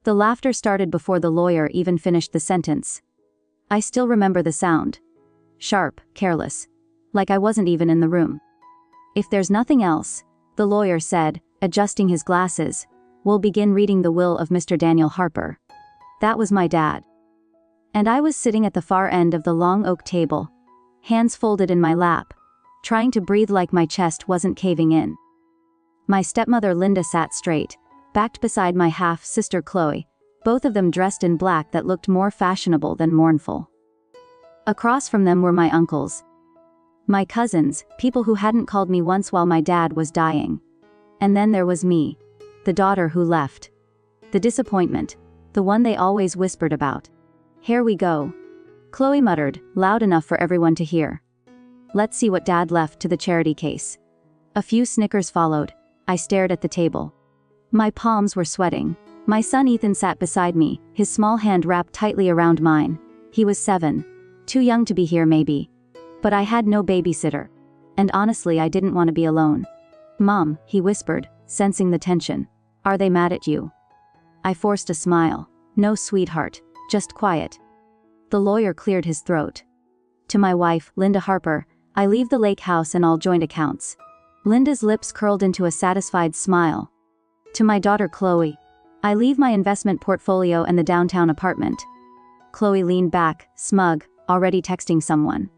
The laughter started before the lawyer even finished the sentence. I still remember the sound. Sharp, careless. Like I wasn't even in the room. "If there's nothing else," the lawyer said, adjusting his glasses, "we'll begin reading the will of Mr. Daniel Harper." That was my dad. And I was sitting at the far end of the long oak table, hands folded in my lap, trying to breathe like my chest wasn't caving in. My stepmother Linda sat straight, backed beside my half-sister Chloe, both of them dressed in black that looked more fashionable than mournful. Across from them were my uncles. My cousins, people who hadn't called me once while my dad was dying. And then there was me, the daughter who left. The disappointment, the one they always whispered about. "Here we go," Chloe muttered, loud enough for everyone to hear. "Let's see what Dad left to the charity case." A few snickers followed. I stared at the table. My palms were sweating. My son Ethan sat beside me, his small hand wrapped tightly around mine. He was 7. Too young to be here maybe. But I had no babysitter. And honestly I didn't want to be alone. "Mom," he whispered, sensing the tension. "Are they mad at you?" I forced a smile. "No, sweetheart, just quiet." The lawyer cleared his throat. "To my wife, Linda Harper, I leave the lake house and all joint accounts." Linda's lips curled into a satisfied smile. "To my daughter Chloe, I leave my investment portfolio and the downtown apartment." Chloe leaned back, smug, already texting someone.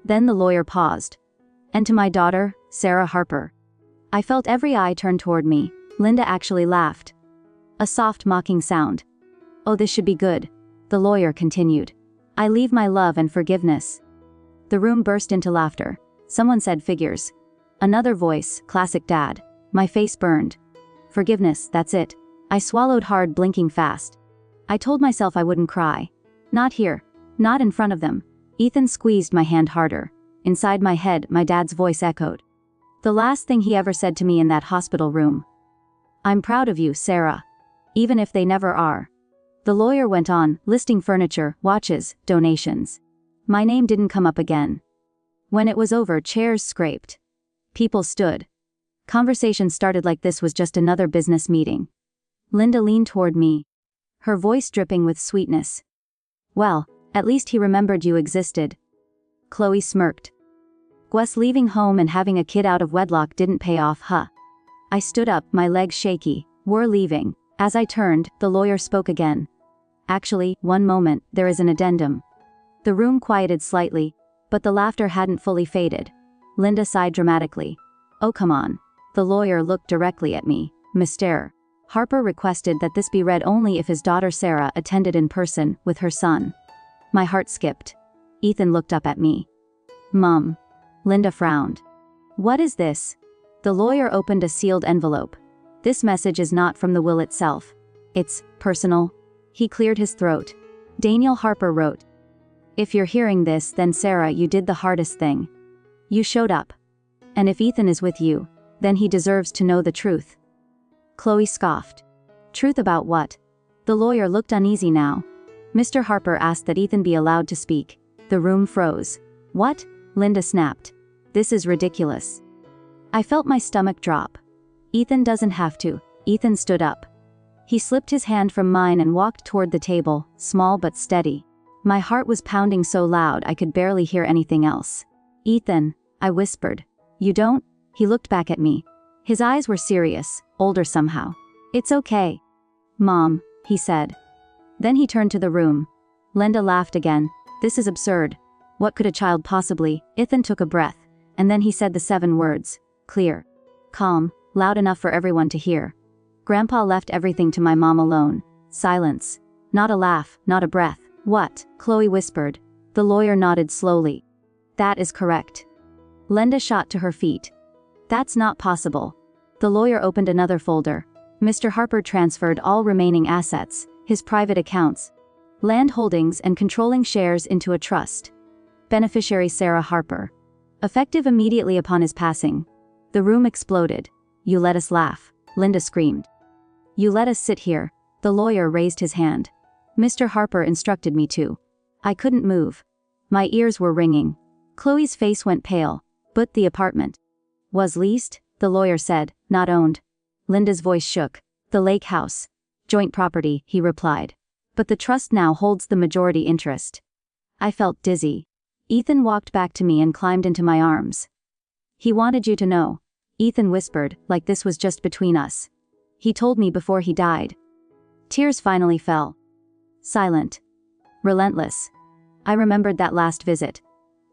Then the lawyer paused. "And to my daughter, Sarah Harper." I felt every eye turn toward me. Linda actually laughed. A soft mocking sound. "Oh, this should be good," the lawyer continued. "I leave my love and forgiveness." The room burst into laughter. Someone said figures. Another voice, classic Dad. My face burned. "Forgiveness, that's it." I swallowed hard, blinking fast. I told myself I wouldn't cry. Not here. Not in front of them. Ethan squeezed my hand harder. Inside my head, my dad's voice echoed. The last thing he ever said to me in that hospital room. "I'm proud of you, Sarah. Even if they never are." The lawyer went on, listing furniture, watches, donations. My name didn't come up again. When it was over, chairs scraped. People stood. Conversation started like this was just another business meeting. Linda leaned toward me, her voice dripping with sweetness. "Well, at least he remembered you existed." Chloe smirked. "Guess leaving home and having a kid out of wedlock didn't pay off, huh?" I stood up, my legs shaky. "We're leaving." As I turned, the lawyer spoke again. "Actually, one moment, there is an addendum." The room quieted slightly, but the laughter hadn't fully faded. Linda sighed dramatically. "Oh, come on." The lawyer looked directly at me. "Mr. Harper requested that this be read only if his daughter Sarah attended in person with her son." My heart skipped. Ethan looked up at me. "Mom." Linda frowned. "What is this?" The lawyer opened a sealed envelope. "This message is not from the will itself. It's personal." He cleared his throat. Daniel Harper wrote, "If you're hearing this, then Sarah, you did the hardest thing. You showed up. And if Ethan is with you, then he deserves to know the truth." Chloe scoffed. "Truth about what?" The lawyer looked uneasy now. Mr. Harper asked that Ethan be allowed to speak. The room froze. "What?" Linda snapped. "This is ridiculous." I felt my stomach drop. "Ethan doesn't have to." Ethan stood up. He slipped his hand from mine and walked toward the table, small but steady. My heart was pounding so loud I could barely hear anything else. "Ethan," I whispered. "You don't?" He looked back at me. His eyes were serious, older somehow. "It's okay, Mom," he said. Then he turned to the room. Linda laughed again. "This is absurd. What could a child possibly?" Ethan took a breath, and then he said the 7 words. Clear. Calm, loud enough for everyone to hear. Grandpa left everything to my mom alone. Silence. Not a laugh, not a breath. "What?" Chloe whispered. The lawyer nodded slowly. "That is correct." Linda shot to her feet. "That's not possible." The lawyer opened another folder. Mr. Harper transferred all remaining assets, his private accounts, land holdings and controlling shares into a trust. Beneficiary Sarah Harper. Effective immediately upon his passing. The room exploded. "You let us laugh," Linda screamed. "You let us sit here." The lawyer raised his hand. "Mr. Harper instructed me to." I couldn't move. My ears were ringing. Chloe's face went pale. "But the apartment was leased," the lawyer said, "not owned." Linda's voice shook. "The lake house. Joint property, he replied. But the trust now holds the majority interest. I felt dizzy. Ethan walked back to me and climbed into my arms. He wanted you to know, Ethan whispered, like this was just between us. He told me before he died. Tears finally fell. Silent. Relentless. I remembered that last visit.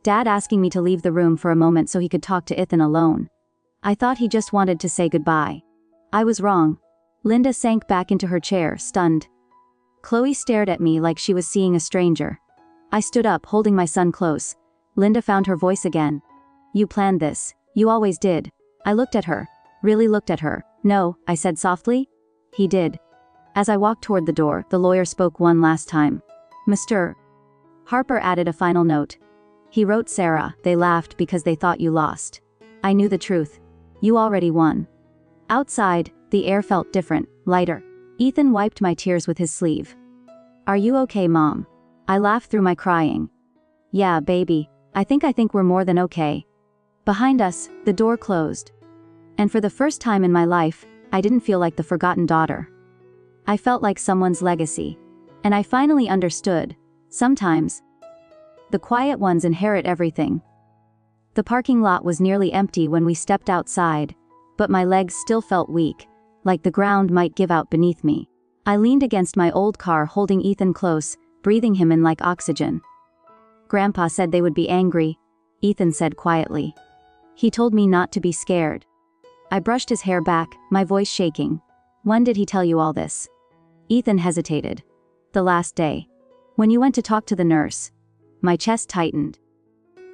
Dad asking me to leave the room for a moment so he could talk to Ethan alone. I thought he just wanted to say goodbye. I was wrong. Linda sank back into her chair, stunned. Chloe stared at me like she was seeing a stranger. I stood up, holding my son close. Linda found her voice again. You planned this. You always did. I looked at her. Really looked at her. No, I said softly. He did. As I walked toward the door, the lawyer spoke one last time. Mr. Harper added a final note. He wrote Sarah, they laughed because they thought you lost. I knew the truth. You already won. Outside, the air felt different, lighter. Ethan wiped my tears with his sleeve. Are you okay, Mom? I laughed through my crying. Yeah, baby. I think we're more than okay. Behind us, the door closed. And for the first time in my life, I didn't feel like the forgotten daughter. I felt like someone's legacy. And I finally understood. Sometimes, the quiet ones inherit everything. The parking lot was nearly empty when we stepped outside, but my legs still felt weak, like the ground might give out beneath me. I leaned against my old car holding Ethan close, breathing him in like oxygen. Grandpa said they would be angry, Ethan said quietly. He told me not to be scared. I brushed his hair back, my voice shaking. When did he tell you all this? Ethan hesitated. The last day. When you went to talk to the nurse. My chest tightened.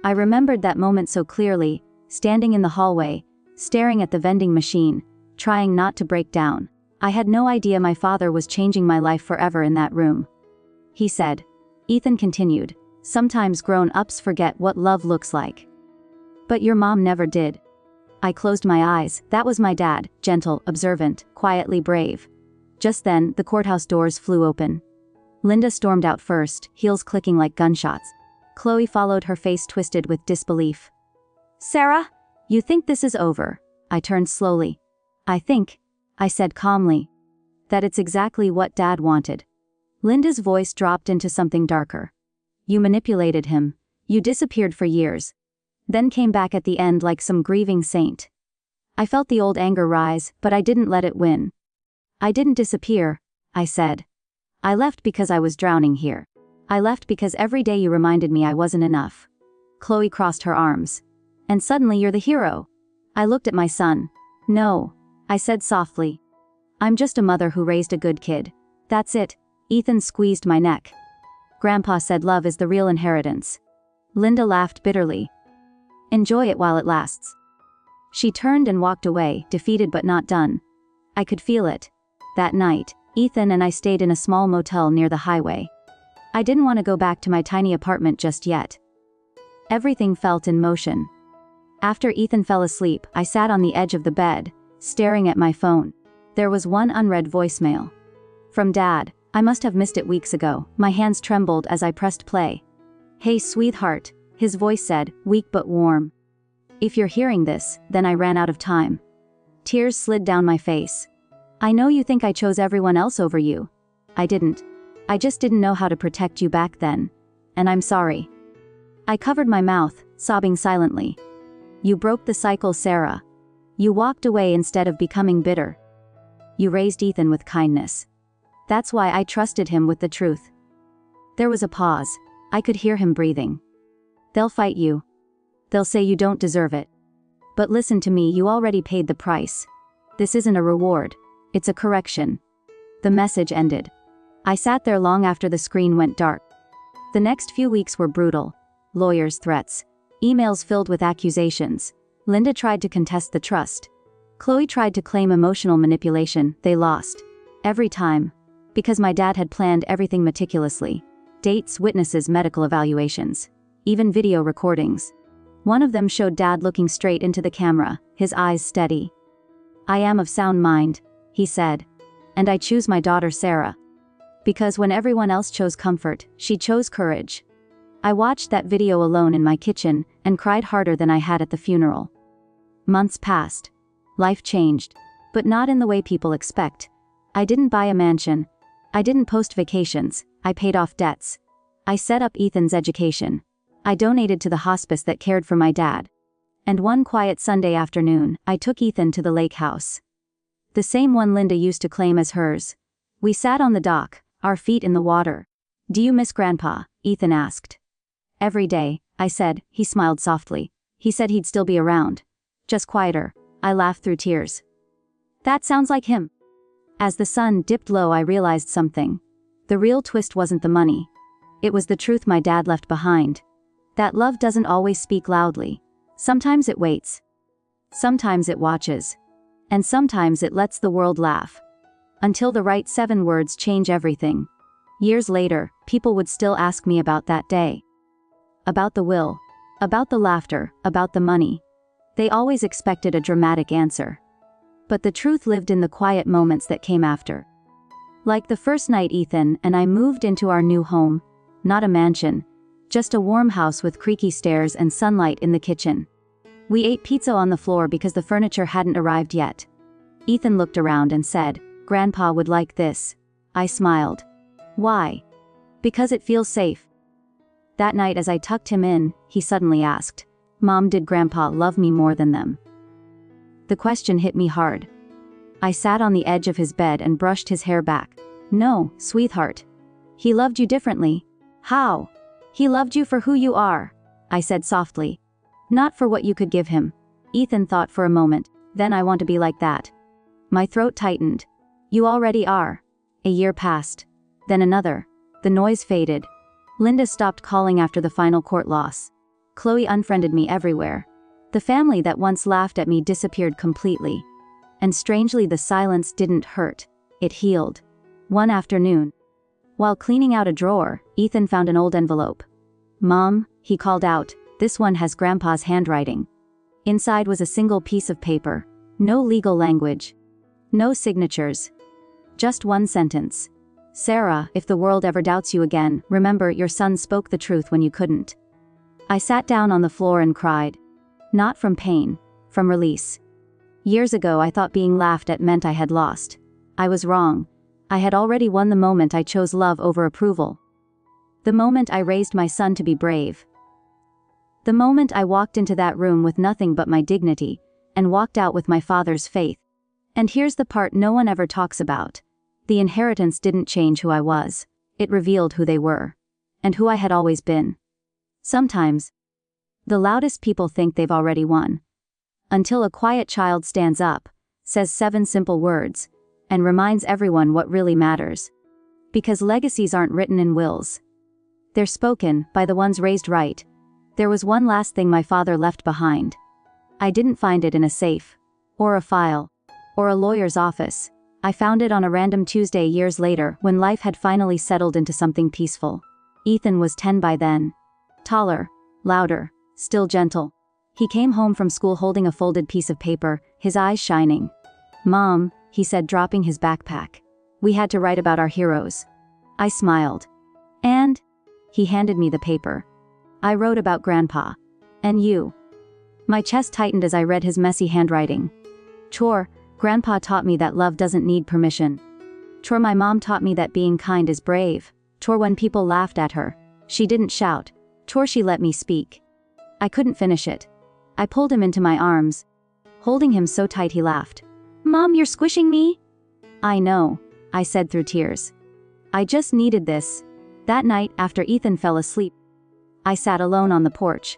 I remembered that moment so clearly, standing in the hallway, staring at the vending machine, trying not to break down. I had no idea my father was changing my life forever in that room. He said. Ethan continued. Sometimes grown-ups forget what love looks like. But your mom never did. I closed my eyes. That was my dad, gentle, observant, quietly brave. Just then, the courthouse doors flew open. Linda stormed out first, heels clicking like gunshots. Chloe followed, her face twisted with disbelief. Sarah, you think this is over? I turned slowly. I said calmly, that it's exactly what Dad wanted. Linda's voice dropped into something darker. You manipulated him. You disappeared for years. Then came back at the end like some grieving saint. I felt the old anger rise, but I didn't let it win. I didn't disappear, I said. I left because I was drowning here. I left because every day you reminded me I wasn't enough. Chloe crossed her arms. And suddenly you're the hero. I looked at my son. No, I said softly. I'm just a mother who raised a good kid. That's it. Ethan squeezed my neck. Grandpa said love is the real inheritance. Linda laughed bitterly. Enjoy it while it lasts. She turned and walked away, defeated but not done. I could feel it. That night, Ethan and I stayed in a small motel near the highway. I didn't want to go back to my tiny apartment just yet. Everything felt in motion. After Ethan fell asleep, I sat on the edge of the bed, staring at my phone. There was one unread voicemail. From Dad. I must have missed it weeks ago. My hands trembled as I pressed play. Hey sweetheart, his voice said, weak but warm. If you're hearing this, then I ran out of time. Tears slid down my face. I know you think I chose everyone else over you. I didn't. I just didn't know how to protect you back then. And I'm sorry. I covered my mouth, sobbing silently. You broke the cycle, Sarah. You walked away instead of becoming bitter. You raised Ethan with kindness. That's why I trusted him with the truth. There was a pause. I could hear him breathing. They'll fight you. They'll say you don't deserve it. But listen to me, you already paid the price. This isn't a reward. It's a correction. The message ended. I sat there long after the screen went dark. The next few weeks were brutal. Lawyers' threats. Emails filled with accusations. Linda tried to contest the trust. Chloe tried to claim emotional manipulation. They lost. Every time. Because my dad had planned everything meticulously. Dates, witnesses, medical evaluations. Even video recordings. One of them showed Dad looking straight into the camera, his eyes steady. I am of sound mind, he said. And I choose my daughter Sarah. Because when everyone else chose comfort, she chose courage. I watched that video alone in my kitchen, and cried harder than I had at the funeral. Months passed. Life changed. But not in the way people expect. I didn't buy a mansion. I didn't post vacations. I paid off debts. I set up Ethan's education. I donated to the hospice that cared for my dad. And one quiet Sunday afternoon, I took Ethan to the lake house. The same one Linda used to claim as hers. We sat on the dock, our feet in the water. "Do you miss Grandpa?" Ethan asked. "Every day," I said. He smiled softly. He said he'd still be around. Just quieter. I laughed through tears. That sounds like him. As the sun dipped low, I realized something. The real twist wasn't the money. It was the truth my dad left behind. That love doesn't always speak loudly. Sometimes it waits. Sometimes it watches. And sometimes it lets the world laugh. Until the right 7 words change everything. Years later, people would still ask me about that day. About the will. About the laughter. About the money. They always expected a dramatic answer. But the truth lived in the quiet moments that came after. Like the first night Ethan and I moved into our new home. Not a mansion. Just a warm house with creaky stairs and sunlight in the kitchen. We ate pizza on the floor because the furniture hadn't arrived yet. Ethan looked around and said, "Grandpa would like this." I smiled. "Why?" "Because it feels safe." That night as I tucked him in, he suddenly asked, "Mom, did Grandpa love me more than them?" The question hit me hard. I sat on the edge of his bed and brushed his hair back. "No, sweetheart. He loved you differently." "How?" "He loved you for who you are," I said softly. "Not for what you could give him." Ethan thought for a moment. "Then I want to be like that." My throat tightened. "You already are." A year passed. Then another. The noise faded. Linda stopped calling after the final court loss. Chloe unfriended me everywhere. The family that once laughed at me disappeared completely. And strangely, the silence didn't hurt. It healed. One afternoon, while cleaning out a drawer, Ethan found an old envelope. "Mom," he called out, "this one has Grandpa's handwriting." Inside was a single piece of paper. No legal language. No signatures. Just one sentence. "Sarah, if the world ever doubts you again, remember your son spoke the truth when you couldn't." I sat down on the floor and cried. Not from pain, from release. Years ago I thought being laughed at meant I had lost. I was wrong. I had already won the moment I chose love over approval. The moment I raised my son to be brave. The moment I walked into that room with nothing but my dignity, and walked out with my father's faith. And here's the part no one ever talks about. The inheritance didn't change who I was. It revealed who they were. And who I had always been. Sometimes, the loudest people think they've already won. Until a quiet child stands up, says 7 simple words, and reminds everyone what really matters. Because legacies aren't written in wills. They're spoken by the ones raised right. There was one last thing my father left behind. I didn't find it in a safe, or a file, or a lawyer's office. I found it on a random Tuesday years later when life had finally settled into something peaceful. Ethan was 10 by then. Taller, louder, still gentle. He came home from school holding a folded piece of paper, his eyes shining. "Mom," he said, dropping his backpack. "We had to write about our heroes." I smiled. "And?" He handed me the paper. "I wrote about Grandpa. And you." My chest tightened as I read his messy handwriting. "Chore, Grandpa taught me that love doesn't need permission. Chore, my mom taught me that being kind is brave. Chore, when people laughed at her, she didn't shout. Chore, she let me speak." I couldn't finish it. I pulled him into my arms. Holding him so tight he laughed. "Mom, you're squishing me?" "I know," I said through tears. "I just needed this." That night, after Ethan fell asleep, I sat alone on the porch.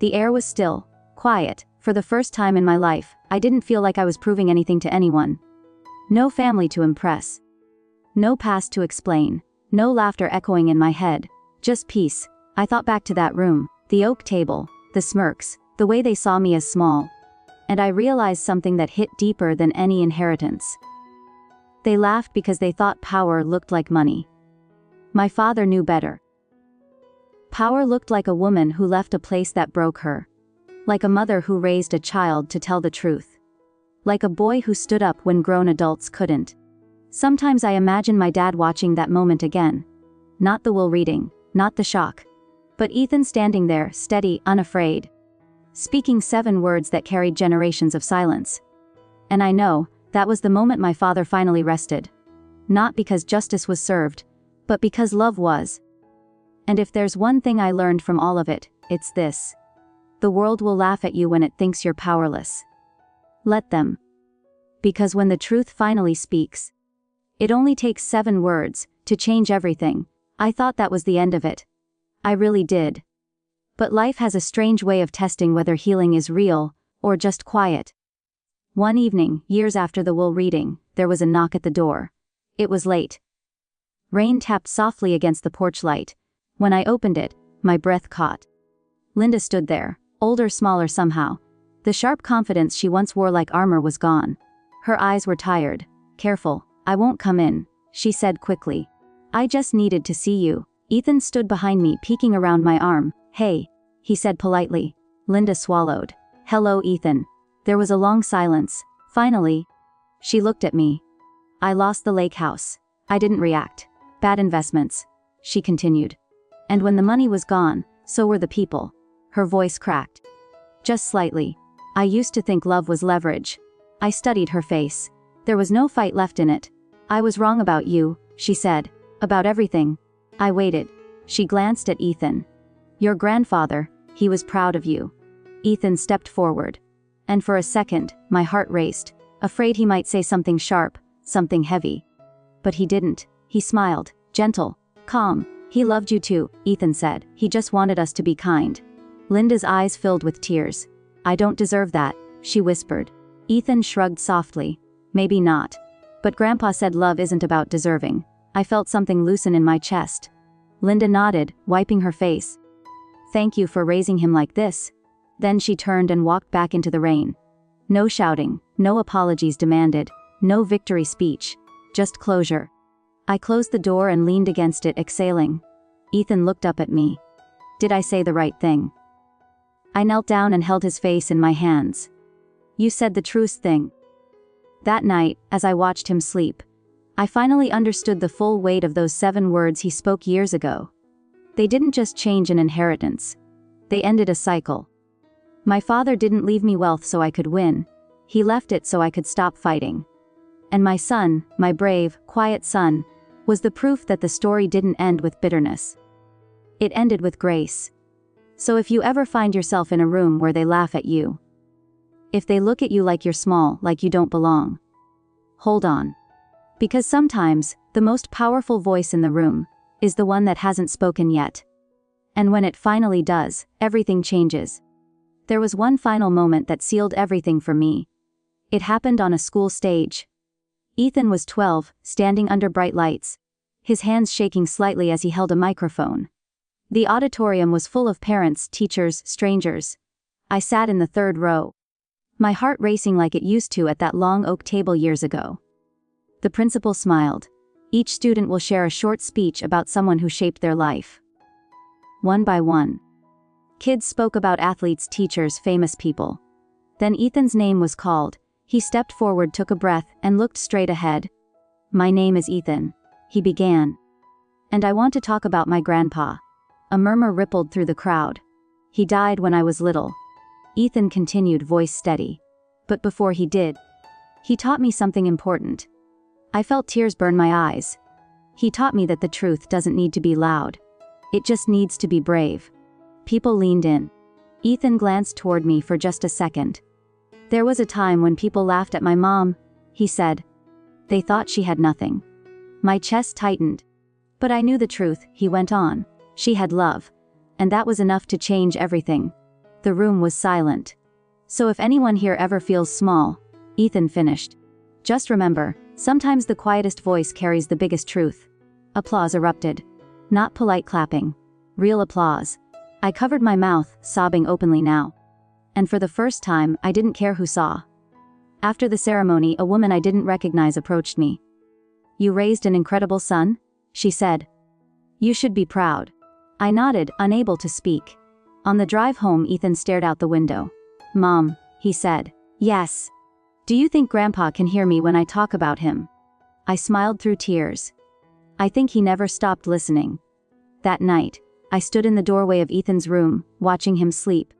The air was still, quiet. For the first time in my life, I didn't feel like I was proving anything to anyone. No family to impress. No past to explain. No laughter echoing in my head. Just peace. I thought back to that room, the oak table, the smirks, the way they saw me as small. And I realized something that hit deeper than any inheritance. They laughed because they thought power looked like money. My father knew better. Power looked like a woman who left a place that broke her. Like a mother who raised a child to tell the truth. Like a boy who stood up when grown adults couldn't. Sometimes I imagine my dad watching that moment again. Not the will reading, not the shock. But Ethan standing there, steady, unafraid. Speaking 7 words that carried generations of silence. And I know, that was the moment my father finally rested. not because justice was served, but because love was. And if there's one thing I learned from all of it, it's this. The world will laugh at you when it thinks you're powerless. Let them. Because when the truth finally speaks, it only takes 7 words to change everything. I thought that was the end of it. I really did. But life has a strange way of testing whether healing is real or just quiet. One evening, years after the will reading, there was a knock at the door. It was late. Rain tapped softly against the porch light. When I opened it, my breath caught. Linda stood there, older, smaller somehow. The sharp confidence she once wore like armor was gone. Her eyes were tired. Careful, I won't come in, she said quickly. I just needed to see you. Ethan stood behind me, peeking around my arm. Hey, he said politely. Linda swallowed. Hello, Ethan. There was a long silence. Finally, she looked at me. I lost the lake house. I didn't react. Bad investments, she continued. And when the money was gone, so were the people. Her voice cracked. Just slightly. I used to think love was leverage. I studied her face. There was no fight left in it. I was wrong about you, she said. About everything. I waited. She glanced at Ethan. Your grandfather, he was proud of you. Ethan stepped forward. And for a second, my heart raced, afraid he might say something sharp, something heavy. But he didn't. He smiled, gentle, calm. He loved you too, Ethan said. He just wanted us to be kind. Linda's eyes filled with tears. I don't deserve that, she whispered. Ethan shrugged softly. Maybe not. But Grandpa said love isn't about deserving. I felt something loosen in my chest. Linda nodded, wiping her face. Thank you for raising him like this. Then she turned and walked back into the rain. No shouting, no apologies demanded, no victory speech, just closure. I closed the door and leaned against it, exhaling. Ethan looked up at me. Did I say the right thing? I knelt down and held his face in my hands. You said the truest thing. That night, as I watched him sleep, I finally understood the full weight of those 7 words he spoke years ago. They didn't just change an inheritance. They ended a cycle. My father didn't leave me wealth so I could win. He left it so I could stop fighting. And my son, my brave, quiet son, was the proof that the story didn't end with bitterness. It ended with grace. So if you ever find yourself in a room where they laugh at you, if they look at you like you're small, like you don't belong, hold on. Because sometimes, the most powerful voice in the room is the one that hasn't spoken yet. And when it finally does, everything changes. There was one final moment that sealed everything for me. It happened on a school stage. Ethan was 12, standing under bright lights, his hands shaking slightly as he held a microphone. The auditorium was full of parents, teachers, strangers. I sat in the 3rd row, my heart racing like it used to at that long oak table years ago. The principal smiled. Each student will share a short speech about someone who shaped their life. One by one. Kids spoke about athletes, teachers, famous people. Then Ethan's name was called. He stepped forward, took a breath, and looked straight ahead. My name is Ethan, he began. And I want to talk about my grandpa. A murmur rippled through the crowd. He died when I was little. Ethan continued, voice steady. But before he did, he taught me something important. I felt tears burn my eyes. He taught me that the truth doesn't need to be loud. It just needs to be brave. People leaned in. Ethan glanced toward me for just a second. There was a time when people laughed at my mom, he said. They thought she had nothing. My chest tightened. But I knew the truth, he went on. She had love. And that was enough to change everything. The room was silent. So if anyone here ever feels small, Ethan finished. Just remember, sometimes the quietest voice carries the biggest truth. Applause erupted. Not polite clapping. Real applause. I covered my mouth, sobbing openly now. And for the first time, I didn't care who saw. After the ceremony, a woman I didn't recognize approached me. You raised an incredible son? She said. You should be proud. I nodded, unable to speak. On the drive home, Ethan stared out the window. Mom, he said. Yes. Do you think Grandpa can hear me when I talk about him? I smiled through tears. I think he never stopped listening. That night, I stood in the doorway of Ethan's room, watching him sleep.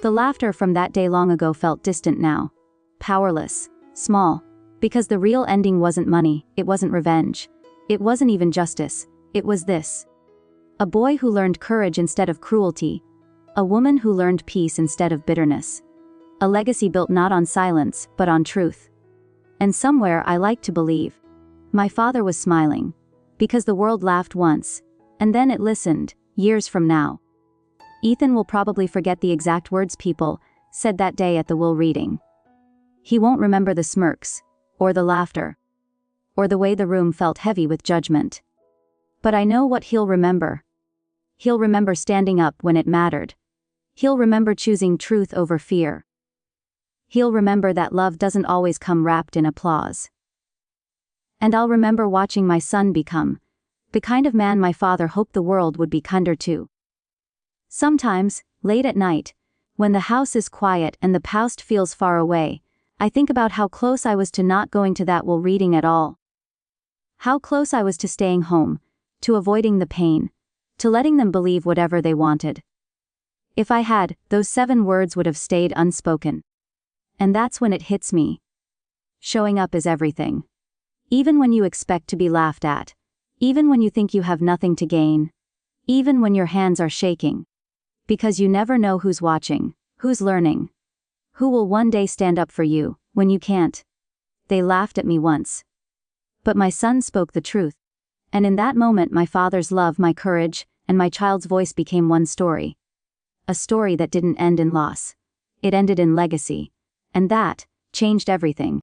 The laughter from that day long ago felt distant now. Powerless. Small. Because the real ending wasn't money, it wasn't revenge. It wasn't even justice, it was this. A boy who learned courage instead of cruelty. A woman who learned peace instead of bitterness. A legacy built not on silence, but on truth. And somewhere I like to believe, my father was smiling. Because the world laughed once, and then it listened, years from now. Ethan will probably forget the exact words people said that day at the will reading. He won't remember the smirks, or the laughter, or the way the room felt heavy with judgment. But I know what he'll remember. He'll remember standing up when it mattered. He'll remember choosing truth over fear. He'll remember that love doesn't always come wrapped in applause. And I'll remember watching my son become the kind of man my father hoped the world would be kinder to. Sometimes, late at night, when the house is quiet and the past feels far away, I think about how close I was to not going to that will reading at all. How close I was to staying home, to avoiding the pain, to letting them believe whatever they wanted. If I had, those 7 words would have stayed unspoken. And that's when it hits me. Showing up is everything. Even when you expect to be laughed at. Even when you think you have nothing to gain. Even when your hands are shaking. Because you never know who's watching, who's learning. Who will one day stand up for you, when you can't. They laughed at me once. But my son spoke the truth. And in that moment my father's love, my courage, and my child's voice became one story. A story that didn't end in loss. It ended in legacy. And that changed everything.